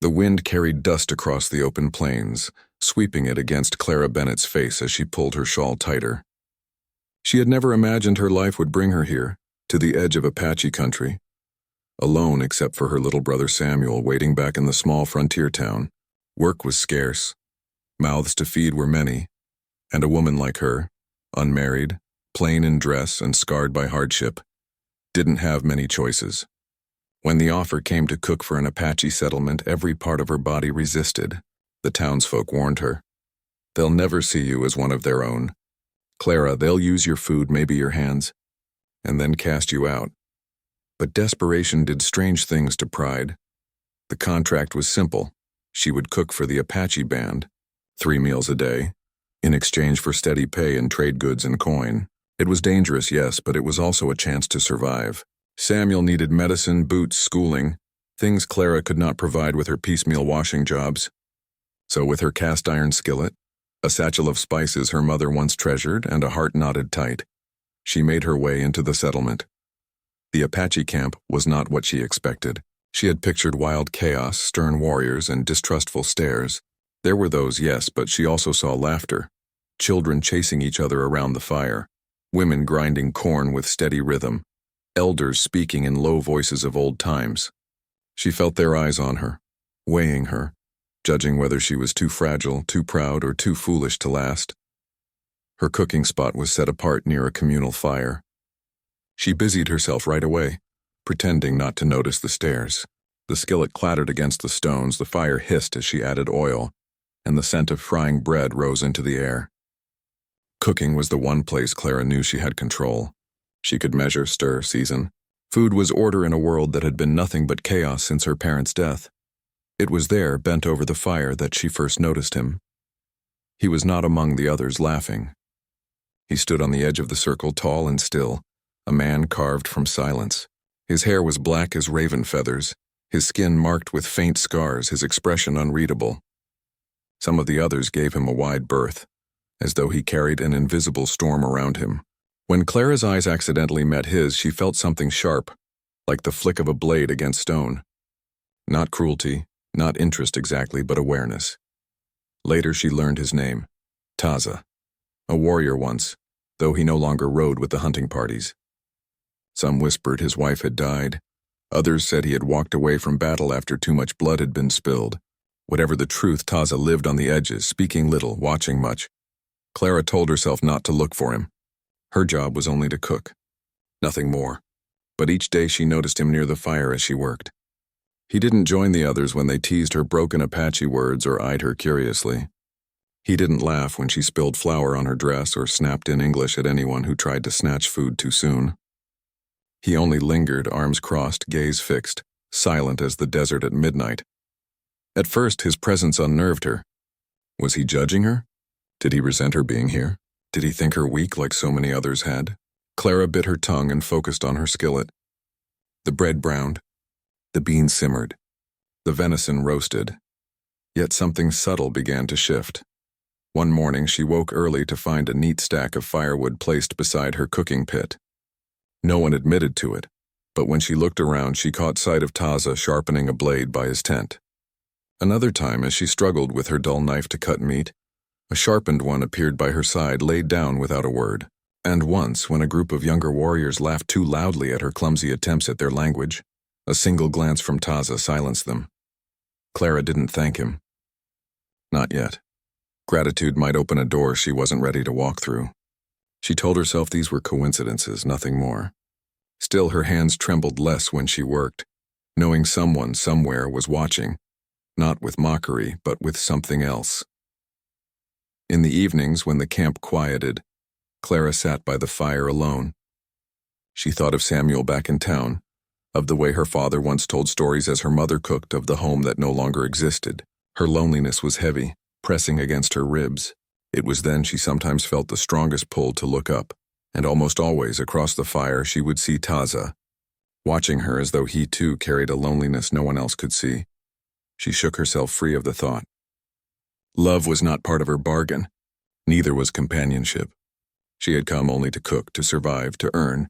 The wind carried dust across the open plains, sweeping it against Clara Bennett's face as she pulled her shawl tighter. She had never imagined her life would bring her here, to the edge of Apache country. Alone except for her little brother Samuel waiting back in the small frontier town. Work was scarce, mouths to feed were many, and a woman like her, unmarried, plain in dress and scarred by hardship, didn't have many choices. When the offer came to cook for an Apache settlement, every part of her body resisted. The townsfolk warned her. They'll never see you as one of their own. Clara, they'll use your food, maybe your hands, and then cast you out. But desperation did strange things to pride. The contract was simple. She would cook for the Apache band, 3 meals a day, in exchange for steady pay and trade goods and coin. It was dangerous, yes, but it was also a chance to survive. Samuel needed medicine, boots, schooling, things Clara could not provide with her piecemeal washing jobs. So with her cast-iron skillet, a satchel of spices her mother once treasured, and a heart knotted tight, she made her way into the settlement. The Apache camp was not what she expected. She had pictured wild chaos, stern warriors, and distrustful stares. There were those, yes, but she also saw laughter, children chasing each other around the fire, women grinding corn with steady rhythm, elders speaking in low voices of old times. She felt their eyes on her, weighing her, judging whether she was too fragile, too proud, or too foolish to last. Her cooking spot was set apart near a communal fire. She busied herself right away, pretending not to notice the stares. The skillet clattered against the stones, the fire hissed as she added oil, and the scent of frying bread rose into the air. Cooking was the one place Clara knew she had control. She could measure, stir, season. Food was order in a world that had been nothing but chaos since her parents' death. It was there, bent over the fire, that she first noticed him. He was not among the others laughing. He stood on the edge of the circle, tall and still, a man carved from silence. His hair was black as raven feathers, his skin marked with faint scars, his expression unreadable. Some of the others gave him a wide berth, as though he carried an invisible storm around him. When Clara's eyes accidentally met his, she felt something sharp, like the flick of a blade against stone. Not cruelty, not interest exactly, but awareness. Later she learned his name, Taza, a warrior once, though he no longer rode with the hunting parties. Some whispered his wife had died. Others said he had walked away from battle after too much blood had been spilled. Whatever the truth, Taza lived on the edges, speaking little, watching much. Clara told herself not to look for him. Her job was only to cook, nothing more. But each day she noticed him near the fire as she worked. He didn't join the others when they teased her broken Apache words or eyed her curiously. He didn't laugh when she spilled flour on her dress or snapped in English at anyone who tried to snatch food too soon. He only lingered, arms crossed, gaze fixed, silent as the desert at midnight. At first, his presence unnerved her. Was he judging her? Did he resent her being here? Did he think her weak like so many others had? Clara bit her tongue and focused on her skillet. The bread browned. The beans simmered. The venison roasted. Yet something subtle began to shift. One morning she woke early to find a neat stack of firewood placed beside her cooking pit. No one admitted to it, but when she looked around she caught sight of Taza sharpening a blade by his tent. Another time, as she struggled with her dull knife to cut meat, a sharpened one appeared by her side, laid down without a word. And once, when a group of younger warriors laughed too loudly at her clumsy attempts at their language, a single glance from Taza silenced them. Clara didn't thank him. Not yet. Gratitude might open a door she wasn't ready to walk through. She told herself these were coincidences, nothing more. Still, her hands trembled less when she worked, knowing someone somewhere was watching, not with mockery, but with something else. In the evenings, when the camp quieted, Clara sat by the fire alone. She thought of Samuel back in town, of the way her father once told stories as her mother cooked, of the home that no longer existed. Her loneliness was heavy, pressing against her ribs. It was then she sometimes felt the strongest pull to look up, and almost always across the fire she would see Taza, watching her as though he too carried a loneliness no one else could see. She shook herself free of the thought. Love was not part of her bargain. Neither was companionship. She had come only to cook, to survive, to earn,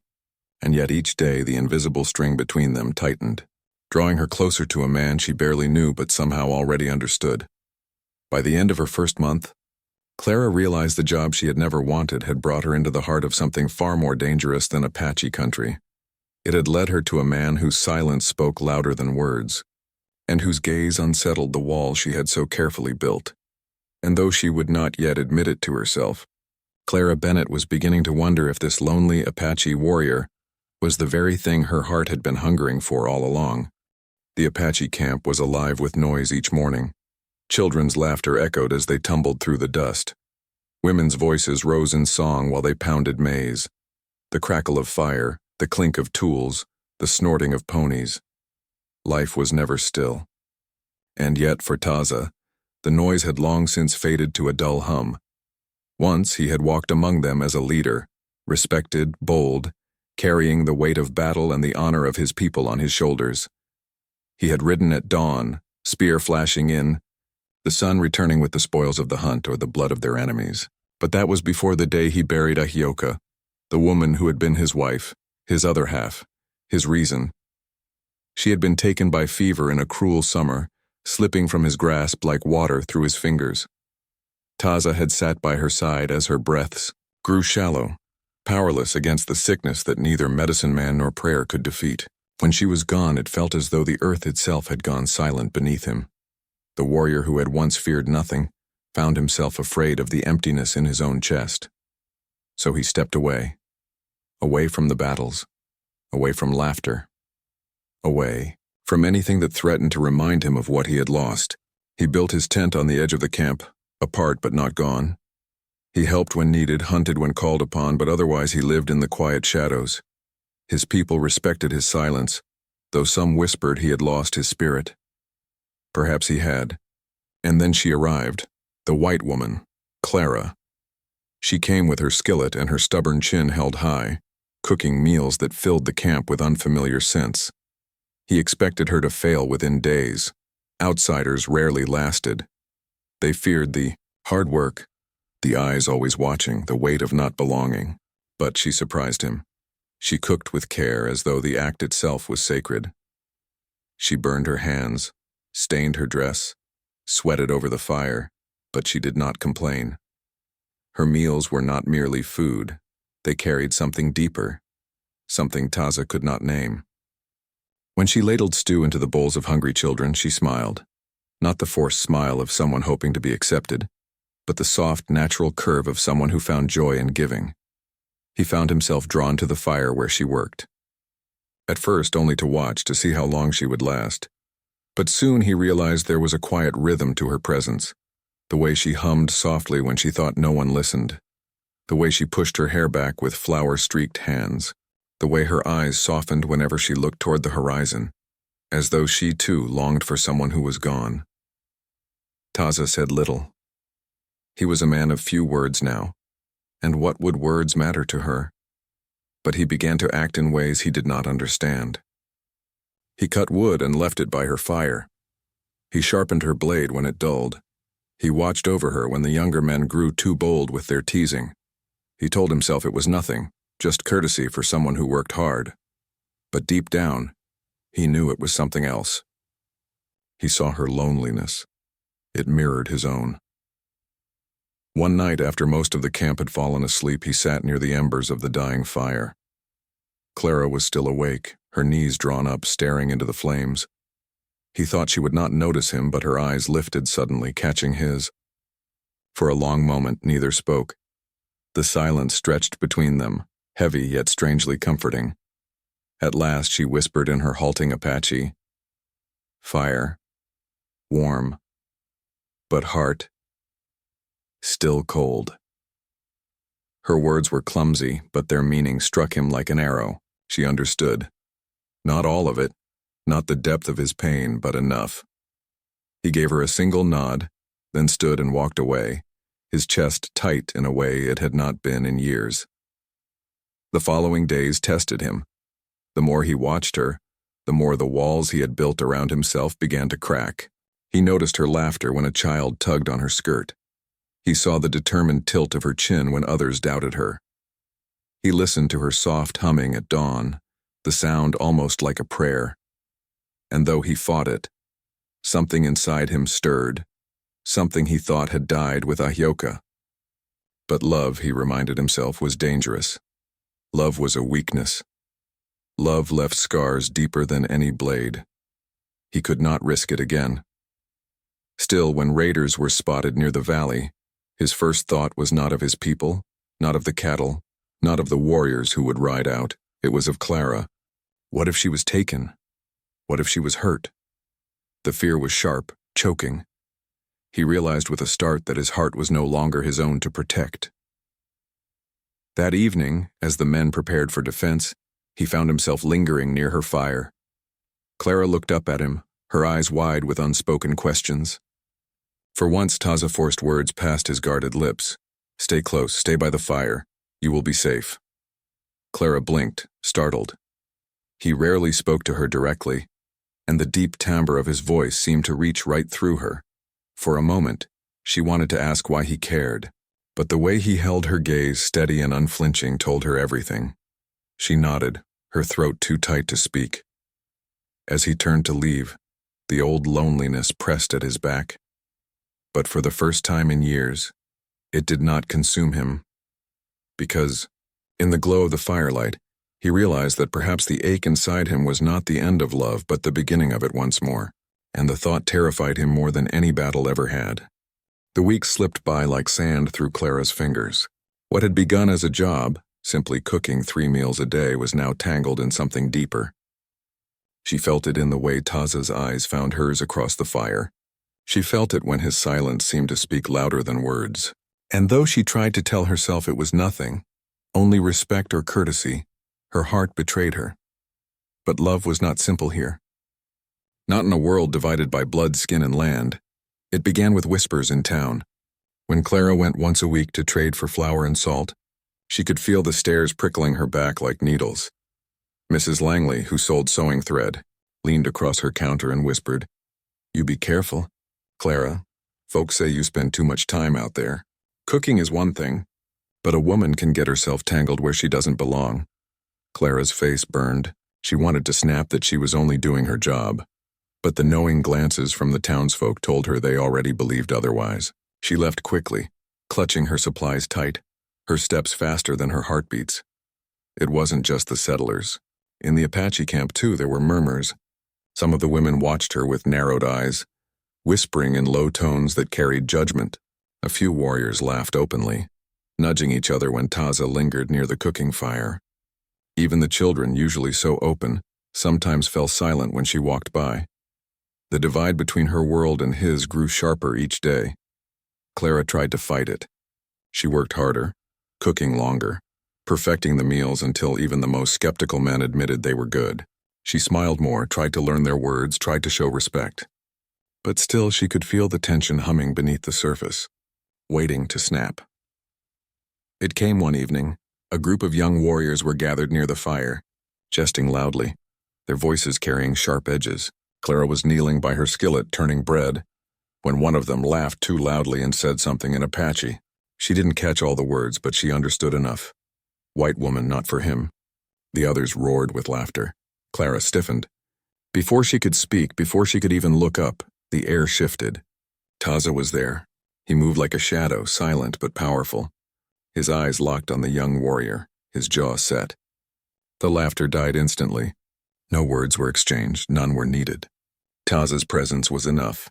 and yet each day the invisible string between them tightened. drawing her closer to a man she barely knew but somehow already understood. By the end of her first month, Clara realized the job she had never wanted had brought her into the heart of something far more dangerous than Apache country. It had led her to a man whose silence spoke louder than words, and whose gaze unsettled the wall she had so carefully built. And though she would not yet admit it to herself, Clara Bennett was beginning to wonder if this lonely Apache warrior was the very thing her heart had been hungering for all along. The Apache camp was alive with noise each morning. Children's laughter echoed as they tumbled through the dust. Women's voices rose in song while they pounded maize. The crackle of fire, the clink of tools, the snorting of ponies. Life was never still. And yet, for Taza, the noise had long since faded to a dull hum. Once he had walked among them as a leader, respected, bold, carrying the weight of battle and the honor of his people on his shoulders. He had ridden at dawn, spear flashing in, the sun returning with the spoils of the hunt or the blood of their enemies. But that was before the day he buried Ahioka, the woman who had been his wife, his other half, his reason. She had been taken by fever in a cruel summer, slipping from his grasp like water through his fingers. Taza had sat by her side as her breaths grew shallow, powerless against the sickness that neither medicine man nor prayer could defeat. When she was gone, it felt as though the earth itself had gone silent beneath him. The warrior who had once feared nothing found himself afraid of the emptiness in his own chest. So he stepped away from the battles, away from laughter, away from anything that threatened to remind him of what he had lost. He built his tent on the edge of the camp, apart but not gone. He helped when needed, hunted when called upon, but otherwise he lived in the quiet shadows. His people respected his silence, though some whispered he had lost his spirit. Perhaps he had. And then she arrived, the white woman, Clara. She came with her skillet and her stubborn chin held high, cooking meals that filled the camp with unfamiliar scents. He expected her to fail within days. Outsiders rarely lasted. They feared the hard work, the eyes always watching, the weight of not belonging. But she surprised him. She cooked with care as though the act itself was sacred. She burned her hands, stained her dress, sweated over the fire, but she did not complain. Her meals were not merely food. They carried something deeper, something Taza could not name. When she ladled stew into the bowls of hungry children, she smiled. Not the forced smile of someone hoping to be accepted, but the soft, natural curve of someone who found joy in giving. He found himself drawn to the fire where she worked. At first, only to watch to see how long she would last. But soon he realized there was a quiet rhythm to her presence, the way she hummed softly when she thought no one listened, the way she pushed her hair back with flower-streaked hands, the way her eyes softened whenever she looked toward the horizon, as though she too longed for someone who was gone. Taza said little. He was a man of few words now, and what would words matter to her? But he began to act in ways he did not understand. He cut wood and left it by her fire. He sharpened her blade when it dulled. He watched over her when the younger men grew too bold with their teasing. He told himself it was nothing, just courtesy for someone who worked hard. But deep down, he knew it was something else. He saw her loneliness. It mirrored his own. One night after most of the camp had fallen asleep, he sat near the embers of the dying fire. Clara was still awake, her knees drawn up, staring into the flames. He thought she would not notice him, but her eyes lifted suddenly, catching his. For a long moment, neither spoke. The silence stretched between them, heavy yet strangely comforting. At last she whispered in her halting Apache, "Fire, warm, but heart, still cold." Her words were clumsy, but their meaning struck him like an arrow. She understood. Not all of it, not the depth of his pain, but enough. He gave her a single nod, then stood and walked away, his chest tight in a way it had not been in years. The following days tested him. The more he watched her, the more the walls he had built around himself began to crack. He noticed her laughter when a child tugged on her skirt. He saw the determined tilt of her chin when others doubted her. He listened to her soft humming at dawn, the sound almost like a prayer. and though he fought it, something inside him stirred, something he thought had died with Ahyoka. But love, he reminded himself, was dangerous. Love was a weakness. Love left scars deeper than any blade. He could not risk it again. Still, when raiders were spotted near the valley, his first thought was not of his people, not of the cattle, not of the warriors who would ride out. It was of Clara. What if she was taken? What if she was hurt? The fear was sharp, choking. He realized with a start that his heart was no longer his own to protect. That evening, as the men prepared for defense, he found himself lingering near her fire. Clara looked up at him, her eyes wide with unspoken questions. For once, Taza forced words past his guarded lips. "Stay close, stay by the fire. You will be safe." Clara blinked, startled. He rarely spoke to her directly, and the deep timbre of his voice seemed to reach right through her. For a moment, she wanted to ask why he cared, but the way he held her gaze steady and unflinching told her everything. She nodded, her throat too tight to speak. As he turned to leave, the old loneliness pressed at his back. But for the first time in years, it did not consume him. Because, in the glow of the firelight, he realized that perhaps the ache inside him was not the end of love but the beginning of it once more, and the thought terrified him more than any battle ever had. The weeks slipped by like sand through Clara's fingers. What had begun as a job, simply cooking 3 meals a day, was now tangled in something deeper. She felt it in the way Taza's eyes found hers across the fire. She felt it when his silence seemed to speak louder than words. And though she tried to tell herself it was nothing, only respect or courtesy, her heart betrayed her. But love was not simple here. Not in a world divided by blood, skin, and land. It began with whispers in town. When Clara went once a week to trade for flour and salt, she could feel the stares prickling her back like needles. Mrs. Langley, who sold sewing thread, leaned across her counter and whispered, "You be careful, Clara. Folks say you spend too much time out there. Cooking is one thing, but a woman can get herself tangled where she doesn't belong." Clara's face burned. She wanted to snap that she was only doing her job, but the knowing glances from the townsfolk told her they already believed otherwise. She left quickly, clutching her supplies tight, her steps faster than her heartbeats. It wasn't just the settlers. In the Apache camp, too, there were murmurs. Some of the women watched her with narrowed eyes, whispering in low tones that carried judgment. A few warriors laughed openly, nudging each other when Taza lingered near the cooking fire. Even the children, usually so open, sometimes fell silent when she walked by. The divide between her world and his grew sharper each day. Clara tried to fight it. She worked harder, cooking longer, perfecting the meals until even the most skeptical men admitted they were good. She smiled more, tried to learn their words, tried to show respect. But still she could feel the tension humming beneath the surface, waiting to snap. It came one evening. A group of young warriors were gathered near the fire, jesting loudly, their voices carrying sharp edges. Clara was kneeling by her skillet turning bread, when one of them laughed too loudly and said something in Apache. She didn't catch all the words, but she understood enough. "White woman, not for him." The others roared with laughter. Clara stiffened. Before she could speak, before she could even look up, the air shifted. Taza was there. He moved like a shadow, silent but powerful. His eyes locked on the young warrior, his jaw set. The laughter died instantly. No words were exchanged, none were needed. Taza's presence was enough.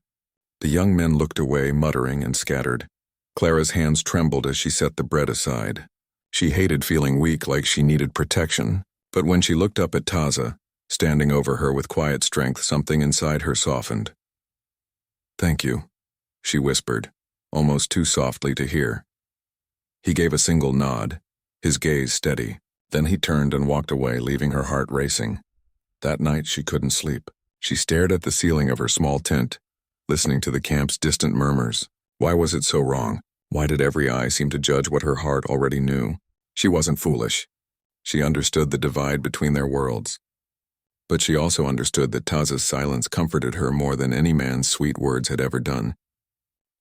The young men looked away, muttering, and scattered. Clara's hands trembled as she set the bread aside. She hated feeling weak, like she needed protection, but when she looked up at Taza, standing over her with quiet strength, something inside her softened. "Thank you," she whispered, almost too softly to hear. He gave a single nod, his gaze steady. Then he turned and walked away, leaving her heart racing. That night she couldn't sleep. She stared at the ceiling of her small tent, listening to the camp's distant murmurs. Why was it so wrong? Why did every eye seem to judge what her heart already knew? She wasn't foolish. She understood the divide between their worlds. But she also understood that Taza's silence comforted her more than any man's sweet words had ever done.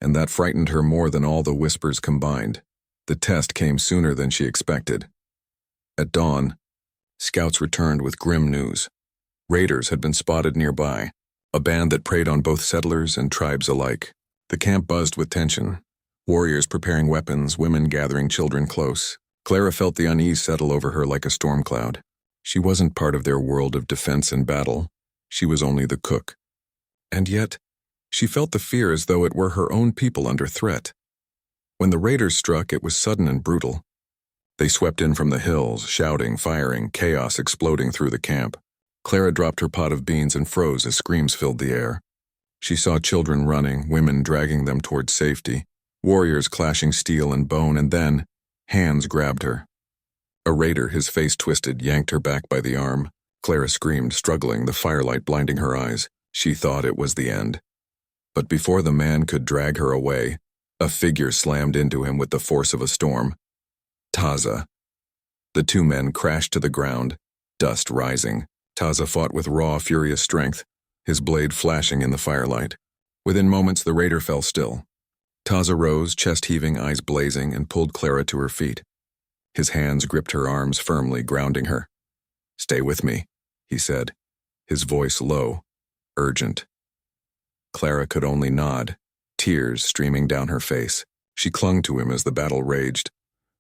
And that frightened her more than all the whispers combined. The test came sooner than she expected. At dawn, scouts returned with grim news. Raiders had been spotted nearby, a band that preyed on both settlers and tribes alike. The camp buzzed with tension. Warriors preparing weapons, women gathering children close. Clara felt the unease settle over her like a storm cloud. She wasn't part of their world of defense and battle. She was only the cook. And yet, she felt the fear as though it were her own people under threat. When the raiders struck, it was sudden and brutal. They swept in from the hills, shouting, firing, chaos exploding through the camp. Clara dropped her pot of beans and froze as screams filled the air. She saw children running, women dragging them towards safety, warriors clashing steel and bone, and then, hands grabbed her. A raider, his face twisted, yanked her back by the arm. Clara screamed, struggling, the firelight blinding her eyes. She thought it was the end. But before the man could drag her away, a figure slammed into him with the force of a storm. Taza. The two men crashed to the ground, dust rising. Taza fought with raw, furious strength, his blade flashing in the firelight. Within moments, the raider fell still. Taza rose, chest heaving, eyes blazing, and pulled Clara to her feet. His hands gripped her arms firmly, grounding her. "Stay with me," he said, his voice low, urgent. Clara could only nod, tears streaming down her face. She clung to him as the battle raged,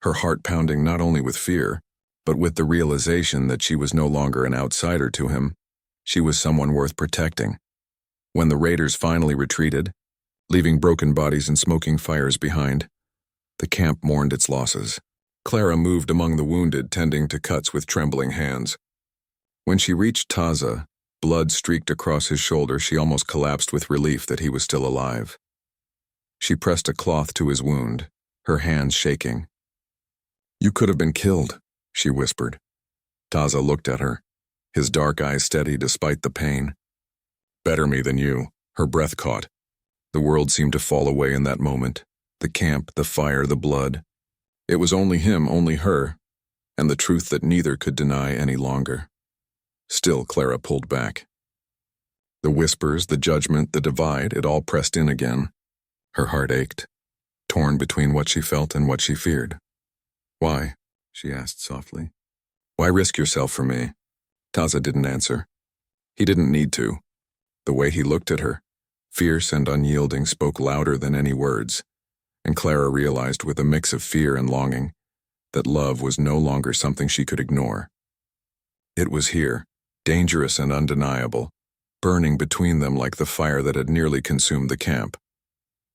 her heart pounding not only with fear, but with the realization that she was no longer an outsider to him. She was someone worth protecting. When the raiders finally retreated, leaving broken bodies and smoking fires behind, the camp mourned its losses. Clara moved among the wounded, tending to cuts with trembling hands. When she reached Taza, blood streaked across his shoulder. She almost collapsed with relief that he was still alive. She pressed a cloth to his wound, her hands shaking. "You could have been killed," she whispered. Taza looked at her, his dark eyes steady despite the pain. "Better me than you," her breath caught. The world seemed to fall away in that moment. The camp, the fire, the blood. It was only him, only her, and the truth that neither could deny any longer. Still, Clara pulled back. The whispers, the judgment, the divide, it all pressed in again. Her heart ached, torn between what she felt and what she feared. "Why?" she asked softly. "Why risk yourself for me?" Taza didn't answer. He didn't need to. The way he looked at her, fierce and unyielding, spoke louder than any words, and Clara realized with a mix of fear and longing that love was no longer something she could ignore. It was here, dangerous and undeniable, burning between them like the fire that had nearly consumed the camp.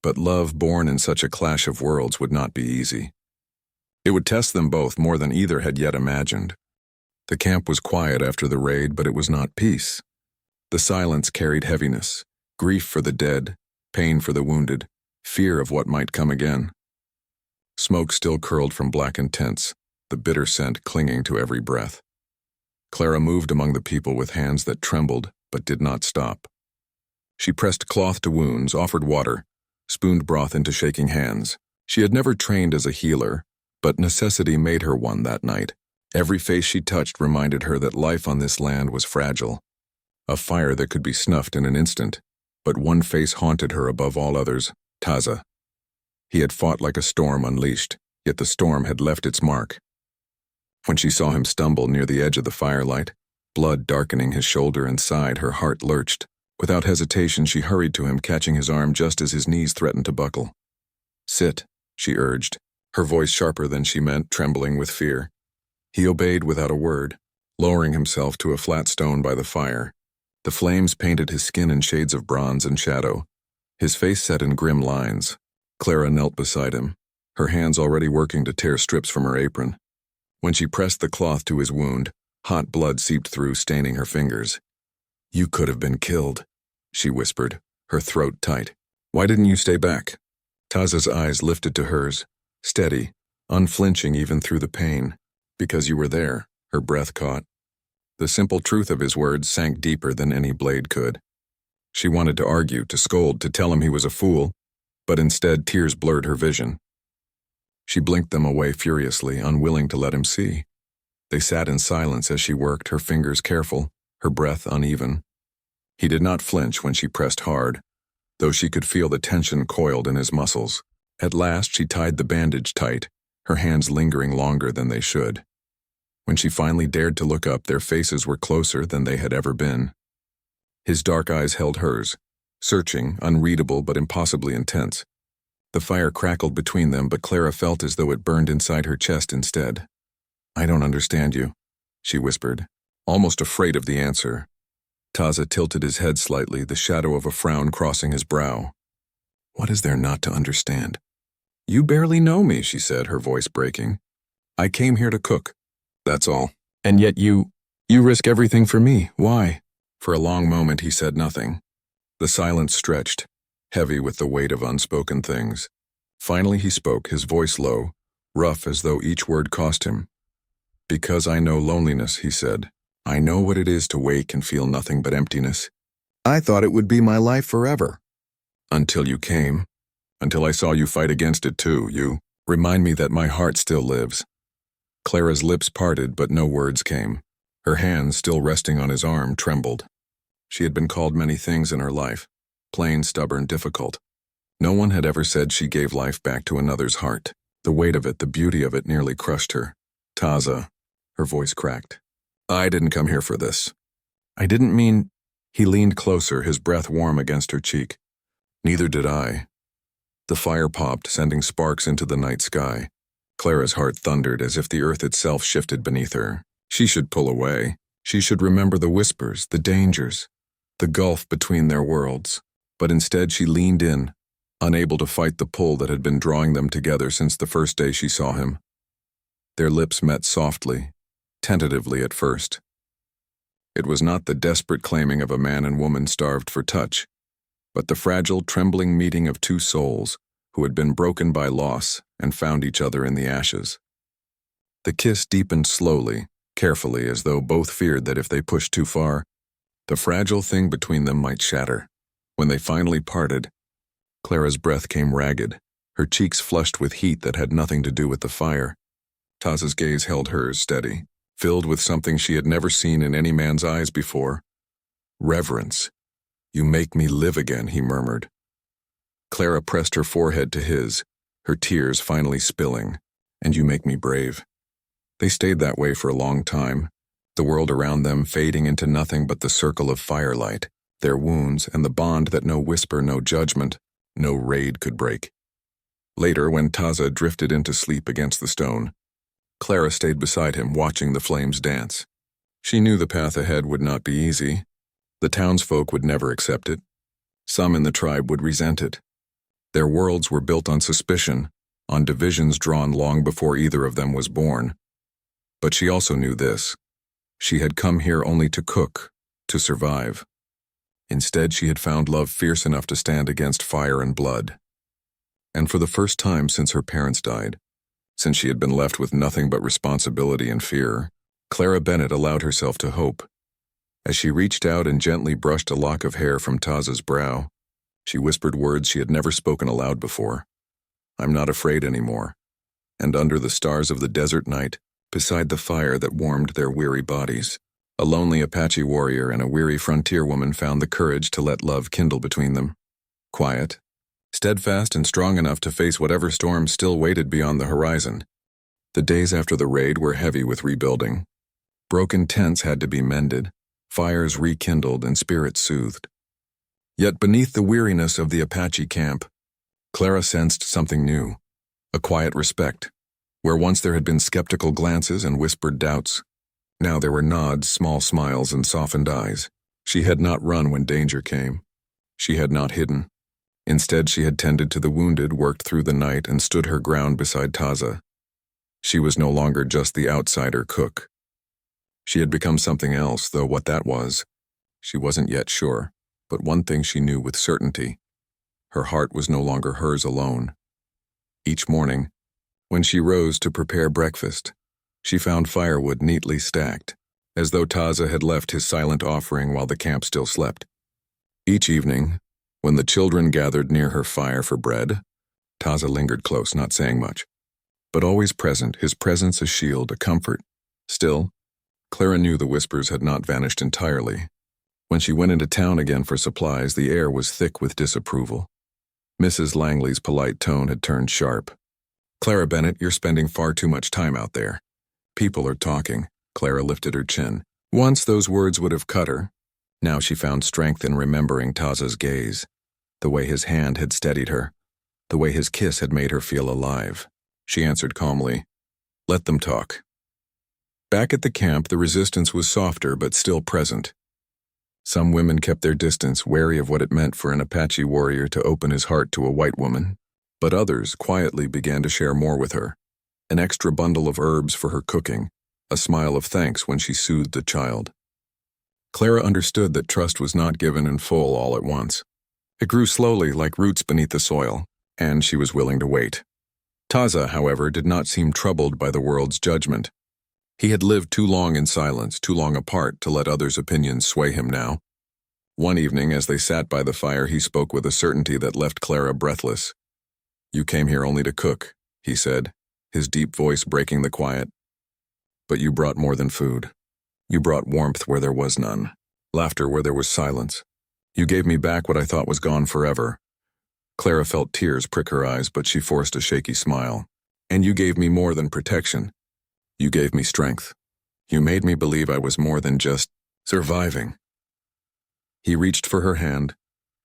But love born in such a clash of worlds would not be easy. It would test them both more than either had yet imagined. The camp was quiet after the raid, but it was not peace. The silence carried heaviness, grief for the dead, pain for the wounded, fear of what might come again. Smoke still curled from blackened tents, the bitter scent clinging to every breath. Clara moved among the people with hands that trembled but did not stop. She pressed cloth to wounds, offered water, spooned broth into shaking hands. She had never trained as a healer, but necessity made her one that night. Every face she touched reminded her that life on this land was fragile, a fire that could be snuffed in an instant. But one face haunted her above all others, Taza. He had fought like a storm unleashed, yet the storm had left its mark. When she saw him stumble near the edge of the firelight, blood darkening his shoulder and side, her heart lurched. Without hesitation, she hurried to him, catching his arm just as his knees threatened to buckle. "Sit," she urged, her voice sharper than she meant, trembling with fear. He obeyed without a word, lowering himself to a flat stone by the fire. The flames painted his skin in shades of bronze and shadow, his face set in grim lines. Clara knelt beside him, her hands already working to tear strips from her apron. When she pressed the cloth to his wound, hot blood seeped through, staining her fingers. "You could have been killed," she whispered, her throat tight. "Why didn't you stay back?" Taza's eyes lifted to hers, steady, unflinching even through the pain. "Because you were there," her breath caught. The simple truth of his words sank deeper than any blade could. She wanted to argue, to scold, to tell him he was a fool, but instead tears blurred her vision. She blinked them away furiously, unwilling to let him see. They sat in silence as she worked, her fingers careful, her breath uneven. He did not flinch when she pressed hard, though she could feel the tension coiled in his muscles. At last she tied the bandage tight, her hands lingering longer than they should. When she finally dared to look up, their faces were closer than they had ever been. His dark eyes held hers, searching, unreadable but impossibly intense. The fire crackled between them, but Clara felt as though it burned inside her chest instead. "I don't understand you," she whispered, almost afraid of the answer. Taza tilted his head slightly, the shadow of a frown crossing his brow. "What is there not to understand?" "You barely know me," she said, her voice breaking. "I came here to cook. That's all. And yet you risk everything for me. Why?" For a long moment he said nothing. The silence stretched, heavy with the weight of unspoken things. Finally he spoke, his voice low, rough as though each word cost him. "Because I know loneliness," he said. "I know what it is to wake and feel nothing but emptiness. I thought it would be my life forever. Until you came. Until I saw you fight against it too. You remind me that my heart still lives." Clara's lips parted, but no words came. Her hands, still resting on his arm, trembled. She had been called many things in her life, plain, stubborn, difficult. No one had ever said she gave life back to another's heart. The weight of it, the beauty of it, nearly crushed her. "Taza," her voice cracked. "I didn't come here for this. I didn't mean—" He leaned closer, his breath warm against her cheek. "Neither did I." The fire popped, sending sparks into the night sky. Clara's heart thundered as if the earth itself shifted beneath her. She should pull away. She should remember the whispers, the dangers, the gulf between their worlds. But instead she leaned in, unable to fight the pull that had been drawing them together since the first day she saw him. Their lips met softly, tentatively at first. It was not the desperate claiming of a man and woman starved for touch, but the fragile, trembling meeting of two souls who had been broken by loss and found each other in the ashes. The kiss deepened slowly, carefully, as though both feared that if they pushed too far, the fragile thing between them might shatter. When they finally parted, Clara's breath came ragged, her cheeks flushed with heat that had nothing to do with the fire. Taza's gaze held hers steady, filled with something she had never seen in any man's eyes before. "Reverence. You make me live again," he murmured. Clara pressed her forehead to his, her tears finally spilling. "And you make me brave." They stayed that way for a long time, the world around them fading into nothing but the circle of firelight, their wounds and the bond that no whisper, no judgment, no raid could break. Later, when Taza drifted into sleep against the stone, Clara stayed beside him, watching the flames dance. She knew the path ahead would not be easy. The townsfolk would never accept it. Some in the tribe would resent it. Their worlds were built on suspicion, on divisions drawn long before either of them was born. But she also knew this. She had come here only to cook, to survive. Instead, she had found love fierce enough to stand against fire and blood. And for the first time since her parents died, since she had been left with nothing but responsibility and fear, Clara Bennett allowed herself to hope. As she reached out and gently brushed a lock of hair from Taza's brow, she whispered words she had never spoken aloud before. "I'm not afraid anymore." And under the stars of the desert night, beside the fire that warmed their weary bodies, a lonely Apache warrior and a weary frontier woman found the courage to let love kindle between them. Quiet, steadfast and strong enough to face whatever storms still waited beyond the horizon. The days after the raid were heavy with rebuilding. Broken tents had to be mended, fires rekindled and spirits soothed. Yet beneath the weariness of the Apache camp, Clara sensed something new, a quiet respect. Where once there had been skeptical glances and whispered doubts, now there were nods, small smiles, and softened eyes. She had not run when danger came. She had not hidden. Instead, she had tended to the wounded, worked through the night, and stood her ground beside Taza. She was no longer just the outsider cook. She had become something else, though what that was, she wasn't yet sure. But one thing she knew with certainty: her heart was no longer hers alone. Each morning, when she rose to prepare breakfast, she found firewood neatly stacked, as though Taza had left his silent offering while the camp still slept. Each evening, when the children gathered near her fire for bread, Taza lingered close, not saying much, but always present, his presence a shield, a comfort. Still, Clara knew the whispers had not vanished entirely. When she went into town again for supplies, the air was thick with disapproval. Mrs. Langley's polite tone had turned sharp. "Clara Bennett, you're spending far too much time out there. People are talking. Clara lifted her chin. Once those words would have cut her. Now she found strength in remembering Taza's gaze, the way his hand had steadied her, the way his kiss had made her feel alive. She answered calmly, "Let them talk." Back at the camp, the resistance was softer but still present. Some women kept their distance, wary of what it meant for an Apache warrior to open his heart to a white woman, but others quietly began to share more with her. An extra bundle of herbs for her cooking, a smile of thanks when she soothed the child. Clara understood that trust was not given in full all at once. It grew slowly like roots beneath the soil, and she was willing to wait. Taza, however, did not seem troubled by the world's judgment. He had lived too long in silence, too long apart to let others' opinions sway him now. One evening, as they sat by the fire, he spoke with a certainty that left Clara breathless. "You came here only to cook," he said, his deep voice breaking the quiet. "But you brought more than food. You brought warmth where there was none, laughter where there was silence. You gave me back what I thought was gone forever." Clara felt tears prick her eyes, but she forced a shaky smile. "And you gave me more than protection. You gave me strength. You made me believe I was more than just surviving." He reached for her hand,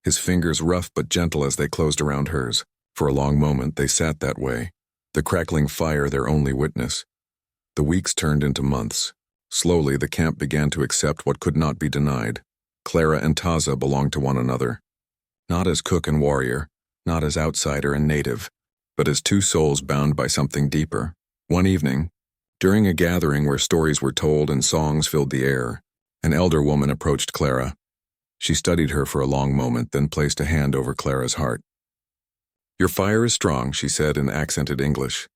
his fingers rough but gentle as they closed around hers. For a long moment they sat that way, the crackling fire their only witness. The weeks turned into months. Slowly the camp began to accept what could not be denied. Clara and Taza belonged to one another. Not as cook and warrior, not as outsider and native, but as two souls bound by something deeper. One evening, during a gathering where stories were told and songs filled the air, an elder woman approached Clara. She studied her for a long moment, then placed a hand over Clara's heart. "Your fire is strong," she said in accented English.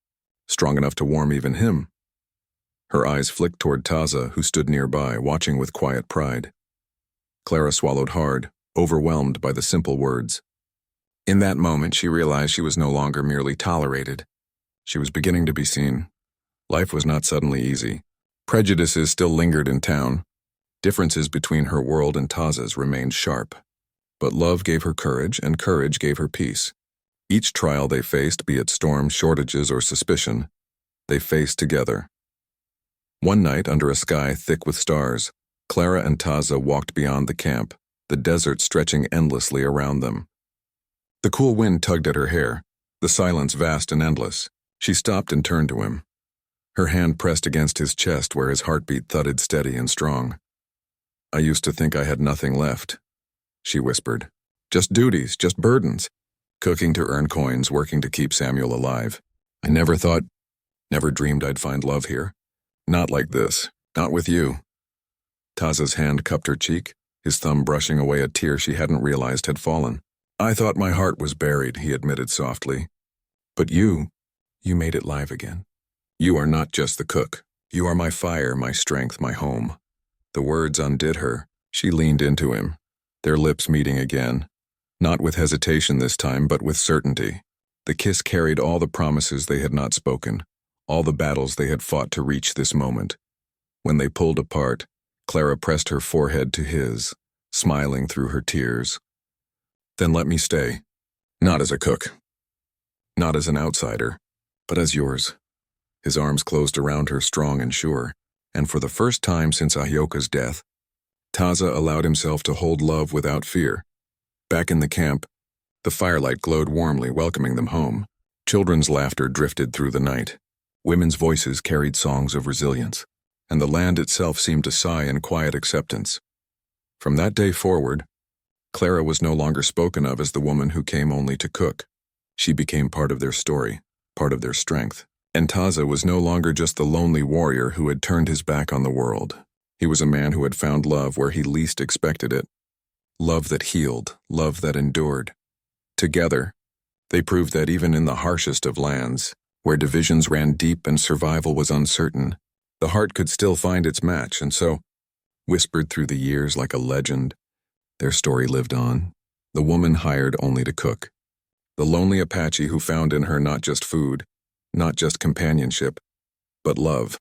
"Strong enough to warm even him." Her eyes flicked toward Taza, who stood nearby, watching with quiet pride. Clara swallowed hard, overwhelmed by the simple words. In that moment, she realized she was no longer merely tolerated. She was beginning to be seen. Life was not suddenly easy. Prejudices still lingered in town. Differences between her world and Taza's remained sharp. But love gave her courage, and courage gave her peace. Each trial they faced, be it storms, shortages, or suspicion, they faced together. One night, under a sky thick with stars, Clara and Taza walked beyond the camp, the desert stretching endlessly around them. The cool wind tugged at her hair, the silence vast and endless. She stopped and turned to him. Her hand pressed against his chest where his heartbeat thudded steady and strong. "I used to think I had nothing left," she whispered. "Just duties, just burdens. Cooking to earn coins, working to keep Samuel alive. I never dreamed I'd find love here. Not like this, not with you." Taza's hand cupped her cheek, his thumb brushing away a tear she hadn't realized had fallen. "I thought my heart was buried," he admitted softly. "But you made it live again. You are not just the cook. You are my fire, my strength, my home." The words undid her. She leaned into him, their lips meeting again. Not with hesitation this time, but with certainty. The kiss carried all the promises they had not spoken, all the battles they had fought to reach this moment. When they pulled apart, Clara pressed her forehead to his, smiling through her tears. "Then let me stay. Not as a cook. Not as an outsider, but as yours." His arms closed around her strong and sure, and for the first time since Ahyoka's death, Taza allowed himself to hold love without fear. Back in the camp, the firelight glowed warmly, welcoming them home. Children's laughter drifted through the night. Women's voices carried songs of resilience, and the land itself seemed to sigh in quiet acceptance. From that day forward, Clara was no longer spoken of as the woman who came only to cook. She became part of their story, part of their strength. And Taza was no longer just the lonely warrior who had turned his back on the world. He was a man who had found love where he least expected it. Love that healed, love that endured. Together, they proved that even in the harshest of lands, where divisions ran deep and survival was uncertain, the heart could still find its match, and so, whispered through the years like a legend, their story lived on. The woman hired only to cook. The lonely Apache who found in her not just food, not just companionship, but love.